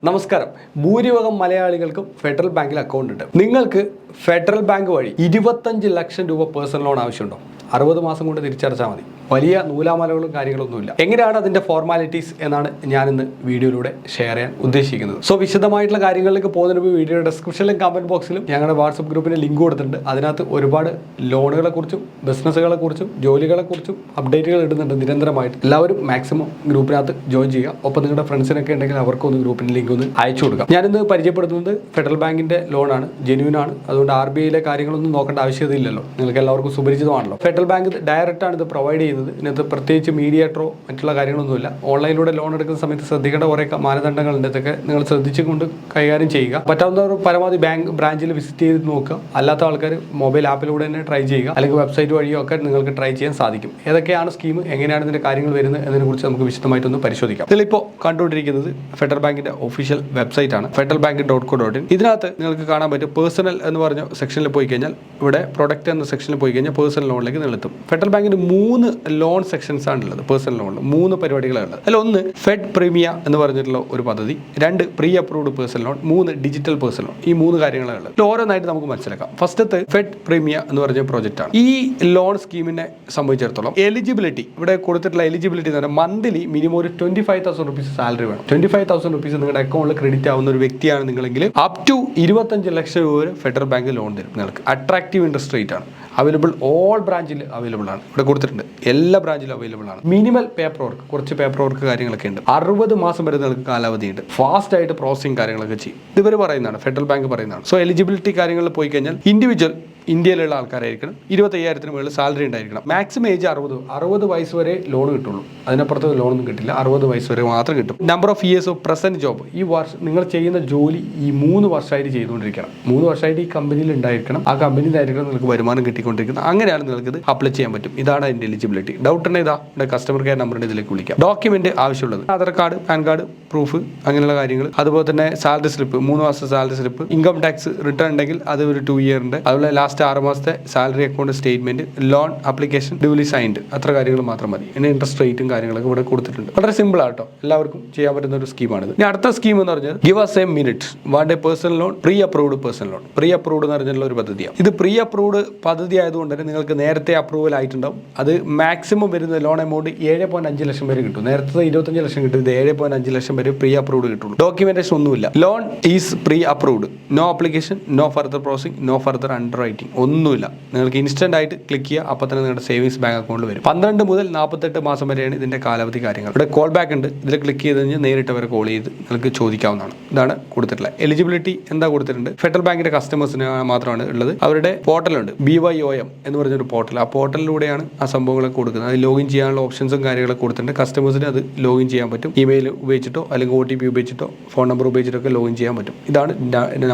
നമസ്കാരം. ഭൂരിഭാഗം മലയാളികൾക്കും ഫെഡറൽ ബാങ്കിൽ അക്കൗണ്ട് ഉണ്ട്. നിങ്ങൾക്ക് ഫെഡറൽ ബാങ്ക് വഴി 25 ലക്ഷം രൂപ പേഴ്സണൽ ലോൺ ആവശ്യമുണ്ടോ? 60 മാസം കൊണ്ട് തിരിച്ചടച്ചാൽ മതി. വലിയ നൂലാമലകളും കാര്യങ്ങളൊന്നുമില്ല. എങ്ങനെയാണ് അതിന്റെ ഫോർമാലിറ്റീസ് എന്നാണ് ഞാനിന്ന് വീഡിയോയിലൂടെ ഷെയർ ചെയ്യാൻ ഉദ്ദേശിക്കുന്നത്. സോ വിശദമായിട്ടുള്ള കാര്യങ്ങളിലേക്ക് പോകുന്നതിന് മുമ്പ് വീഡിയോയുടെ ഡിസ്ക്രിപ്ഷനിലും കമന്റ് ബോക്സിലും ഞങ്ങളുടെ വാട്സ്ആപ്പ് ഗ്രൂപ്പിന് ലിങ്ക് കൊടുത്തിട്ടുണ്ട്. അതിനകത്ത് ഒരുപാട് ലോണുകളെ കുറിച്ചും ബിസിനസ്സുകളെ കുറിച്ചും ജോലികളെ കുറിച്ചും അപ്ഡേറ്റുകൾ ഇടുന്നുണ്ട് നിരന്തരമായിട്ട്. എല്ലാവരും മാക്സിമം ഗ്രൂപ്പിനകത്ത് ജോയിൻ ചെയ്യുക. ഒപ്പം നിങ്ങളുടെ ഫ്രണ്ട്സിനൊക്കെ ഉണ്ടെങ്കിൽ അവർക്കൊന്ന് ഗ്രൂപ്പിന് ലിങ്ക് ഒന്ന് അയച്ചു കൊടുക്കാം. ഞാനിന്ന് പരിചയപ്പെടുത്തുന്നത് ഫെഡറൽ ബാങ്കിന്റെ ലോണാണ്, ജെന്യൂൻ ആണ്. അതുകൊണ്ട് RBIയിലെ കാര്യങ്ങളൊന്നും നോക്കേണ്ട ആവശ്യമില്ലല്ലോ, നിങ്ങൾക്ക് എല്ലാവർക്കും സുപരിചിതമാണല്ലോ. ഫെഡറൽ ബാങ്ക് ഡയറക്റ്റ് ആണ് ഇത് പ്രൊവൈഡ് ചെയ്യുന്നത്. ഇതിനകത്ത് പ്രത്യേകിച്ച് മീഡിയേറ്ററോ മറ്റുള്ള കാര്യങ്ങളൊന്നുമില്ല. ഓൺലൈനിലൂടെ ലോൺ എടുക്കുന്ന സമയത്ത് ശ്രദ്ധിക്കേണ്ട കുറേ മാനദണ്ഡങ്ങളുണ്ട്. ഇതൊക്കെ നിങ്ങൾ ശ്രദ്ധിച്ചുകൊണ്ട് കൈകാര്യം ചെയ്യുക. പറ്റാവുന്നവർ പരമാവധി ബാങ്ക് ബ്രാഞ്ചിൽ വിസിറ്റ് ചെയ്ത് നോക്കുക. അല്ലാത്ത ആൾക്കാർ മൊബൈൽ ആപ്പിലൂടെ തന്നെ ട്രൈ ചെയ്യുക, അല്ലെങ്കിൽ വെബ്സൈറ്റ് വഴിയോ ഒക്കെ നിങ്ങൾക്ക് ട്രൈ ചെയ്യാൻ സാധിക്കും. ഏതൊക്കെയാണ് സ്കീം, എങ്ങനെയാണ് ഇതിന്റെ കാര്യങ്ങൾ വരുന്നത് എന്നതിനെക്കുറിച്ച് നമുക്ക് വിശദമായിട്ടൊന്ന് പരിശോധിക്കാം. ഇതിലിപ്പോൾ കണ്ടുകൊണ്ടിരിക്കുന്നത് ഫെഡറൽ ബാങ്കിന്റെ ഒഫീഷ്യൽ വെബ്സൈറ്റ് ആണ്, federalbank.co.in. ഇതിനകത്ത് നിങ്ങൾക്ക് കാണാൻ പറ്റും പേഴ്സണൽ എന്ന് പറഞ്ഞ സെക്ഷനിൽ പോയി കഴിഞ്ഞാൽ ഇവിടെ പ്രൊഡക്റ്റ് എന്ന സെക്ഷനിൽ പോയി കഴിഞ്ഞാൽ പേഴ്സണൽ ലോണിലേക്ക് നിങ്ങൾ എത്തും. ഫെഡറൽ ബാങ്കിന് 3 ലോൺ സെക്ഷൻസ് ആണ് ഉള്ളത്. പേഴ്സണൽ ലോണിൽ 3 പരിപാടികളാണ് ഉള്ളത്. അതിൽ 1 ഫെഡ് പ്രീമിയ എന്ന് പറഞ്ഞിട്ടുള്ള ഒരു പദ്ധതി, 2 pre approved personal loan, 3 digital personal loan. ഈ 3 കാര്യങ്ങളാണ് ഉള്ളത്. ഓരോന്നായിട്ട് നമുക്ക് മനസ്സിലാക്കാം. ഫസ്റ്റത്തെ ഫെഡ് പ്രീമിയ എന്ന് പറഞ്ഞ പ്രോജക്റ്റ് ആണ്. ഈ ലോൺ സ്കീമിനെ സംബന്ധിച്ചിടത്തോളം എലിജിബിലിറ്റി ഇവിടെ കൊടുത്തിട്ടുള്ള എലിജിബിലിറ്റി എന്ന് പറഞ്ഞാൽ മന്ത്ലി മിനിമം ഒരു 25,000 റുപ്പീസ് സാലറി വേണം. 25,000 റുപ്പീസ് നിങ്ങളുടെ അക്കൗണ്ടിൽ ക്രെഡിറ്റ് ആവുന്ന ഒരു വ്യക്തിയാണ് നിങ്ങളെങ്കിൽ അപ് ടു 25 ലക്ഷം രൂപ വരെ ഫെഡറൽ ബാങ്ക് ലോൺ തരും നിങ്ങൾക്ക്. അട്രാക്റ്റീവ് ഇൻട്രസ്റ്റ് റേറ്റ് ആണ്. അവൈലബിൾ ഓൾ ബ്രാഞ്ചിൽ അവൈലബിൾ ആണ്. ഇവിടെ കൊടുത്തിട്ടുണ്ട്, എല്ലാ ബ്രാഞ്ചിലും അവൈലബിൾ ആണ്. മിനിമൽ പേപ്പർ വർക്ക്, കുറച്ച് പേപ്പർ വർക്ക് കാര്യങ്ങളൊക്കെ ഉണ്ട്. 60 മാസം വരെ നിങ്ങൾക്ക് കാലാവധിയുണ്ട്. ഫാസ്റ്റ് ആയിട്ട് പ്രോസസിങ് കാര്യങ്ങളൊക്കെ ചെയ്യും. ഇവർ പറയുന്നതാണ്, ഫെഡറൽ ബാങ്ക് പറയുന്നതാണ്. സോ എലിജിബിലിറ്റി കാര്യങ്ങളിൽ പോയി കഴിഞ്ഞാൽ ഇൻഡിവിജ്വൽ ഇന്ത്യയിലുള്ള ആൾക്കാരായിരിക്കണം, 25,000 മുകളിൽ സാലറി ഉണ്ടായിരിക്കണം. മാക്സിമം ഏജ് 60 വയസ്സ് വരെ ലോൺ കിട്ടുള്ളൂ. അതിനപ്പുറത്ത് ലോണൊന്നും കിട്ടില്ല. 60 വയസ്സ് വരെ മാത്രം കിട്ടും. Number of years of present job, ഈ വർഷം നിങ്ങൾ ചെയ്യുന്ന ജോലി ഈ 3 വർഷമായിട്ട് ചെയ്തുകൊണ്ടിരിക്കണം. 3 വർഷമായിട്ട് ഈ കമ്പനിയിൽ ഉണ്ടായിരിക്കണം. ആ കമ്പനിയിലായിരിക്കണം നിങ്ങൾക്ക് വരുമാനം കിട്ടിക്കൊണ്ടിരിക്കുന്നത്. അങ്ങനെയാണ് നിങ്ങൾക്ക് ഇത് അപ്ലൈ ചെയ്യാൻ പറ്റും. ഇതാണ് അതിന്റെ എലിജിബിലിറ്റി. ഡൗട്ട് ഉണ്ടെങ്കിൽ ഇവിടെ കസ്റ്റമർ കെയർ നമ്പറിന്റെ ഇതിലേക്ക് വിളിക്കാം. ഡോക്യുമെന്റ് ആവശ്യമുള്ളത് Aadhaar card, pan card, proof, അങ്ങനെയുള്ള കാര്യങ്ങൾ. അതുപോലെ തന്നെ സാലറി സ്ലിപ്പ്, 3 മാസത്തെ salary slip, income tax return ഉണ്ടെങ്കിൽ അത് ഒരു 2 ഇയറിന്റെ, അതുപോലെ ലാസ്റ്റ് 6 മാസത്തെ salary account statement, loan application duly signed, അത്ര കാര്യങ്ങൾ മാത്രം മതി. പിന്നെ ഇൻട്രസ്റ്റ് റേറ്റും കാര്യങ്ങളൊക്കെ ഇവിടെ കൊടുത്തിട്ടുണ്ട്. വളരെ സിമ്പിൾ ആട്ടോ, എല്ലാവർക്കും ചെയ്യാൻ പറ്റുന്ന ഒരു സ്കീമാണിത്. ഇനി അടുത്ത സ്കീം എന്ന് പറഞ്ഞാൽ give us a minute want a personal loan, pre approved personal loan. Pre approved എന്ന് പറഞ്ഞിട്ടുള്ള ഒരു പദ്ധതിയാണ്. ഇത് പ്രീ അപ്രൂവ്ഡ് പദ്ധതി ആയതുകൊണ്ട് തന്നെ നിങ്ങൾക്ക് നേരത്തെ അപ്രൂവൽ ആയിട്ടുണ്ടാവും. അത് മാക്സിമം വരുന്ന ലോൺ എമൗണ്ട് 7.5 ലക്ഷം വരെ കിട്ടും. നേരത്തെ 25 ലക്ഷം കിട്ടും, ഇത് 7.5 ലക്ഷം വരെ പ്രീ അപ്രൂവ്ഡ് കിട്ടുള്ളൂ. ഡോക്യുമെന്റേഷൻ ഒന്നുമില്ല. Loan is pre approved, no application, no further processing, no further underwriting, ഒന്നുമില്ല. നിങ്ങൾക്ക് ഇൻസ്റ്റന്റ് ആയിട്ട് ക്ലിക്ക് ചെയ്യുക, അപ്പോൾ തന്നെ നിങ്ങളുടെ സേവിങ്സ് ബാങ്ക് അക്കൗണ്ടിൽ വരും. 12 മുതൽ 48 മാസം വരെയാണ് ഇതിന്റെ കാലാവധി കാര്യങ്ങൾ. ഇവിടെ കോൾ ബാക്ക് ഉണ്ട്. ഇതിൽ ക്ലിക്ക് ചെയ്ത് കഴിഞ്ഞാൽ നേരിട്ട് അവരെ കോൾ ചെയ്ത് നിങ്ങൾക്ക് ചോദിക്കാവുന്നതാണ്. ഇതാണ് കൊടുത്തിട്ടുള്ളത്. എലിജിബിലിറ്റി എന്താ കൊടുത്തിട്ടുണ്ട്? ഫെഡറൽ ബാങ്കിന്റെ കസ്റ്റമേഴ്സിന് മാത്രമാണ് ഉള്ളത്. അവരുടെ പോർട്ടലുണ്ട്, BYOM എന്ന് പറഞ്ഞൊരു പോർട്ടൽ. ആ പോർട്ടലിലൂടെയാണ് ആ സംഭവങ്ങളൊക്കെ കൊടുക്കുന്നത്. അത് ലോഗിൻ ചെയ്യാനുള്ള ഓപ്ഷൻസും കാര്യങ്ങളൊക്കെ കൊടുത്തിട്ടുണ്ട്. കസ്റ്റമേഴ്സിന് അത് ലോഗിൻ ചെയ്യാൻ പറ്റും. ഇമെയിൽ ഉപയോഗിച്ചിട്ടോ അല്ലെങ്കിൽ OTP ഉപയോഗിച്ചിട്ടോ ഫോൺ നമ്പർ ഉപയോഗിച്ചിട്ടോ ഒക്കെ ലോഗിൻ ചെയ്യാൻ പറ്റും. ഇതാണ്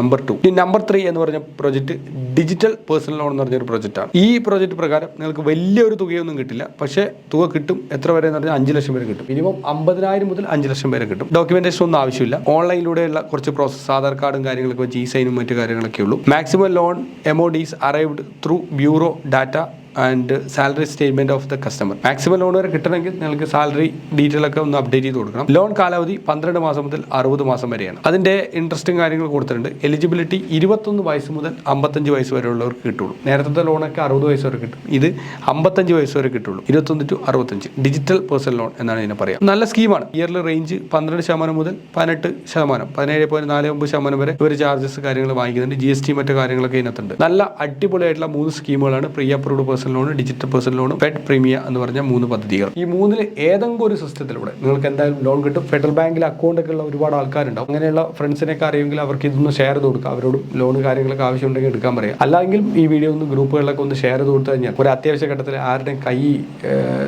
നമ്പർ 2. ഈ നമ്പർ 3 എന്ന് പറഞ്ഞ പ്രോജക്റ്റ് ഡിജിറ്റൽ പേഴ്സണൽ ലോൺ എന്ന് പറഞ്ഞൊരു പ്രോജക്റ്റാണ്. ഈ പ്രോജക്റ്റ് പ്രകാരം നിങ്ങൾക്ക് വലിയൊരു തുകയൊന്നും കിട്ടില്ല, പക്ഷേ തുക കിട്ടും. എത്ര വരെ എന്ന് പറഞ്ഞാൽ 5 ലക്ഷം വരെ കിട്ടും. മിനിമം 50,000 മുതൽ 5 ലക്ഷം വരെ കിട്ടും. ഡോക്യുമെന്റേഷൻ ഒന്നും ആവശ്യമില്ല. ഓൺലൈനിലൂടെയുള്ള കുറച്ച് പ്രോസസ്, ആധാർ കാർഡും കാര്യങ്ങളൊക്കെ വെച്ച് സൈനും മറ്റു കാര്യങ്ങളൊക്കെ ഉള്ളൂ. Maximum loan amount is arrived through bureau data and salary statement of the customer. Maximum loan വരെ കിട്ടണമെങ്കിൽ നിങ്ങൾക്ക് സാലറി ഡീറ്റെയിൽ ഒക്കെ ഒന്ന് അപ്ഡേറ്റ് ചെയ്ത് കൊടുക്കണം. ലോൺ കാലാവധി 12 മാസം മുതൽ 60 മാസം വരെയാണ്. അതിന്റെ ഇൻട്രസ്റ്റും കാര്യങ്ങൾ കൊടുത്തിട്ടുണ്ട്. എലിജിബിലിറ്റി 21 വയസ്സ് മുതൽ 55 വയസ്സ് വരെ ഉള്ളവർക്ക് കിട്ടുള്ളൂ. നേരത്തെ ലോണൊക്കെ 60 വയസ്സ് വരെ കിട്ടും. ഇത് 55 വയസ്സ് വരെ കിട്ടുള്ളൂ. 21 to 65 ഡിജിറ്റൽ പേഴ്സണൽ ലോൺ എന്നാണ് ഇതിനെ പറയുക. നല്ല സ്കീമാണ്. ഇയർലി റേഞ്ച് 12% മുതൽ 18%, 17.49% വരെ ഇവർ ചാർജസ് കാര്യങ്ങൾ വാങ്ങിക്കുന്നുണ്ട്. GST മറ്റു കാര്യങ്ങളൊക്കെ ഇതിനകത്തുണ്ട്. നല്ല അടിപൊളിയായിട്ടുള്ള 3 സ്കീമുകളാണ് pre approved personal loan, digital personal loan, Fed Premia എന്ന് പറഞ്ഞ 3 പദ്ധതികൾ. ഈ 3-ൽ ഏതെങ്കിലും ഒരു സിസ്റ്റത്തിലൂടെ നിങ്ങൾക്ക് എന്തായാലും ലോൺ കിട്ടും. ഫെഡറൽ ബാങ്കിൽ അക്കൗണ്ട് ഒക്കെ ഉള്ള ഒരുപാട് ആൾക്കാരുണ്ടാവും. അങ്ങനെയുള്ള ഫ്രണ്ട്സിനൊക്കെ അറിയുമെങ്കിൽ അവർക്ക് ഇതൊന്ന് ഷെയർ ചെയ്ത് കൊടുക്കുക. അവരോടും ലോൺ കാര്യങ്ങളൊക്കെ ആവശ്യമുണ്ടെങ്കിൽ എടുക്കാൻ പറയാം. അല്ലെങ്കിൽ ഈ വീഡിയോ ഒന്ന് ഗ്രൂപ്പുകളിലൊക്കെ ഒന്ന് ഷെയർ ചെയ്ത് കൊടുത്തു കഴിഞ്ഞാൽ ഒരു അത്യാവശ്യ ഘട്ടത്തിൽ ആരുടെയും കൈ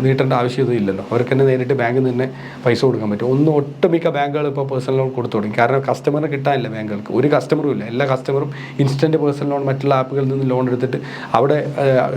നീട്ടേണ്ട ആവശ്യമൊന്നുമില്ലല്ലോ. അവർക്ക് തന്നെ നേരിട്ട് ബാങ്കിൽ നിന്ന് തന്നെ പൈസ കൊടുക്കാൻ പറ്റും. ഒട്ടുമിക്ക ബാങ്കുകൾ ഇപ്പോൾ പേഴ്സണൽ ലോൺ കൊടുത്തു തുടങ്ങി. കാരണം കസ്റ്റമറിനെ കിട്ടാനില്ല ബാങ്കുകൾക്ക്. ഒരു കസ്റ്റമറും ഇല്ല. എല്ലാ കസ്റ്റമറും ഇൻസ്റ്റന്റ് പേഴ്സണൽ ലോൺ മറ്റുള്ള ആപ്പുകളിൽ നിന്ന് ലോൺ എടുത്തിട്ട് അവിടെ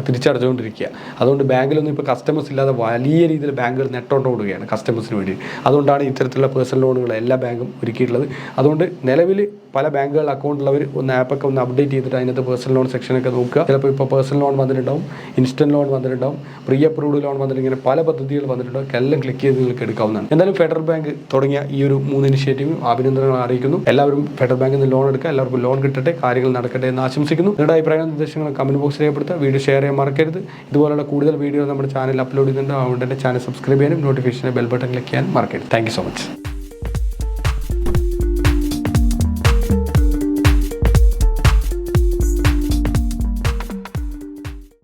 തിരിച്ചടച്ചു കുറച്ചുകൊണ്ടിരിക്കുക. അതുകൊണ്ട് ബാങ്കിലൊന്നും ഇപ്പോൾ കസ്റ്റമേഴ്സ് ഇല്ലാതെ വലിയ രീതിയിൽ ബാങ്കുകൾ നെട്ടോട്ടോടുകയാണ് കസ്റ്റമേഴ്സിന് വേണ്ടി. അതുകൊണ്ടാണ് ഇത്തരത്തിലുള്ള പേഴ്സണൽ ലോണുകൾ എല്ലാ ബാങ്കും ഒരുക്കിയിട്ടുള്ളത്. അതുകൊണ്ട് നിലവിൽ പല ബാങ്കുകളിൽ അക്കൗണ്ടുള്ളവർ ഒന്ന് ആപ്പൊക്കെ ഒന്ന് അപ്ഡേറ്റ് ചെയ്തിട്ട് അതിനകത്ത് പേഴ്സണൽ ലോൺ സെക്ഷനൊക്കെ നോക്കുക. ചിലപ്പോൾ ഇപ്പോൾ പേഴ്സണൽ ലോൺ വന്നിട്ടുണ്ടാവും, ഇൻസ്റ്റൻറ്റ് ലോൺ വന്നിട്ടുണ്ടാവും, പ്രീ അപ്രൂവ്ഡ് ലോൺ വന്നിട്ട് ഇങ്ങനെ പല പദ്ധതികൾ വന്നിട്ടുണ്ടാവും. എല്ലാം ക്ലിക്ക് ചെയ്ത് നിങ്ങൾക്ക് എടുക്കാവുന്നതാണ്. എന്തായാലും ഫെഡറൽ ബാങ്ക് തുടങ്ങിയ ഈ ഒരു 3 ഇനിഷ്യേറ്റീവും അഭിനന്ദനങ്ങൾ അറിയിക്കുന്നു. എല്ലാവരും ഫെഡറൽ ബാങ്കിൽ നിന്ന് ലോൺ എടുക്കുക. എല്ലാവർക്കും ലോൺ കിട്ടട്ടെ, കാര്യങ്ങൾ നടക്കട്ടെ എന്ന് ആശംസിക്കുന്നു. നിങ്ങളുടെ അഭിപ്രായങ്ങളും നിർദ്ദേശങ്ങളും കമന്റ് ബോക്സിൽ രേഖപ്പെടുത്തുക. വീഡിയോ ഷെയർ ചെയ്യാൻ മറക്കരുത്. ഇതുപോലുള്ള കൂടുതൽ വീഡിയോ നമ്മുടെ ചാനൽ അപ്ലോഡ് ചെയ്യുന്നുണ്ട്. അതുകൊണ്ട് തന്നെ ചാനൽ സബ്സ്ക്രൈബ് ചെയ്യാനും നോട്ടിഫിക്കേഷൻ ബെൽ ബട്ടൺ ക്ലിക്ക് ചെയ്യാനും മറക്കരുത്. Thank you so much.